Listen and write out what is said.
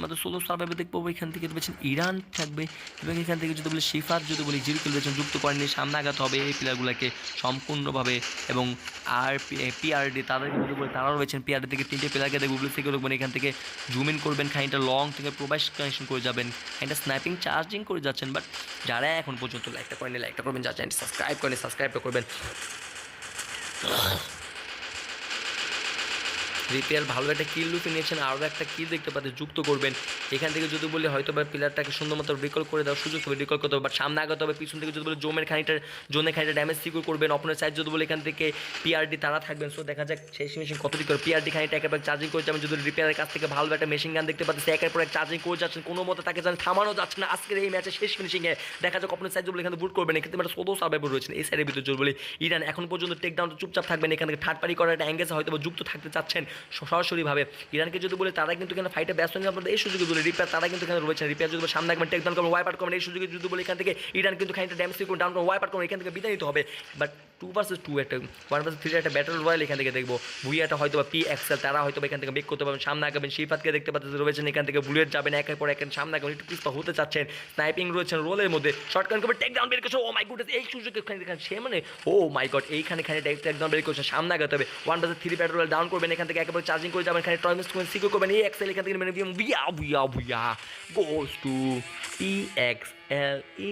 মাত্র সোলো সার্ভাইভে দেখবো। এখান থেকে রয়েছেন ইরান থাকবে এবং এখান থেকে যদি বলি শিফার যদি বলি জিরো রয়েছেন যুক্ত করেননি, সামনে আগাতে হবে এই প্লেয়ারগুলোকে সম্পূর্ণভাবে। এবং আর পিআরডি তাদেরকে যদি বলি তারাও রয়েছেন, পিআরডি থেকে 3টে প্লেয়ারকে দেখবো থেকে দেখবেন। এখান থেকে জুম ইন করবেন, খানিকটা লং থেকে প্রবাস কানেকশন করে যাবেন, খানিকটা স্ন্যাপিং চার্জিং করে যাচ্ছেন। বাট যারা এখন পর্যন্ত লাইকটা করেনি লাইকটা করবেন, যা চ্যানেল সাবস্ক্রাইব করেনি সাবস্ক্রাইবটা করবেন। রিপেয়ার ভালো একটা কিল লুপে নিয়েছেন, আরও একটা কিল দেখতে পাতে যুক্ত করবেন। এখান থেকে যদি বলি হয়তো বা প্লেয়ারটাকে সুন্দর মতো রিকল করে দেওয়ার সুযোগ হবে, রিকল করতে হবে। বাট সামনে আগাতে হবে, পিছন থেকে যদি বলি জোনে খানিকটা ড্যামেজ সিকিউর করবেন। অপনের সাইড যদি বলি এখান থেকে পিআরডি তারা থাকবেন। সো দেখা যাক সেই মেশিন কতটি করে পিআরডি খানিকটা একেবারে চার্জিং করে যাবেন। যদি রিপেয়ারের কাছ থেকে ভালো একটা মেশিন গান দেখতে পাচ্ছি, একের পর এক চার্জিং করে যাচ্ছেন, কোনো মতো তাকে যেন থামানো যাচ্ছে না। আজকের এই ম্যাচে শেষ ফিনিশিংয়ে দেখা যাক অপনের সাইড যদি এখানে বুট করবেন। এক্ষেত্রে একটা সোলো সার্ভাইভার রয়েছেন এই সাইডের ভিতরে যদি বলি ইরান এখন পর্যন্ত টেক ডাউন চুপচাপ থাকবেন। এখান থেকে থার্ড পারি করার একটা অ্যাঙ্গেজ হয়তো যুক্ত থাকতে চাচ্ছেন সরাসরিভাবে। ইরানকে যদি বলে তারা কিন্তু এখানে ফাইটে ব্যস্ত নেই, আপনাদের এই সুযোগে বলে রিপেয়ার তারা কিন্তু এখানে রয়েছেন। রিপেয়ার যদি সামনে একবার টেক ডাউন করবেন, ওয়াইপ আউট করবেন, এই সুযোগে যদি বলে এখান থেকে ইরান কিন্তু খানিকটা ড্যামেজ করে ডাউন করে ওয়াইপ আউট করবেন, এখান থেকে বিদায় নিতে হবে। বাট 2 vs 2 একটা 1 vs 3 একটা ব্যাটল রয়্যাল এখান থেকে দেখবো। ভুইয়াটা হয়তো বা পি এক্সেল তারা হয়তো এখান থেকে বেক করতে পারবেন। সামনে আগাবেন, শিফাতকে দেখতে পাচ্ছেন রয়েছেন, এখান থেকে বুলেট যাবেন একের পর এক সামনে আগাবেন, একটু পিসপা হতে চাচ্ছেন। স্নাইপিং রয়েছেন রোলের মধ্যে, শর্টকাট করবে, টেক ডাউন বের করছে। ও মাই গড, এই সুযোগে সে মানে ও মাই গড এইখানে টেক ডাউন বের করছে। সামনে আগাতে হবে, 1 vs 3 ব্যাটল রয়্যাল ডাউন করবেন, এখান থেকে একেবারে চার্জিং করে যাবেন, খালি টয়মিস সিকিউর করবেন। এই এক্সেল এখান থেকে মানে ভুইয়া গোস টু PXLE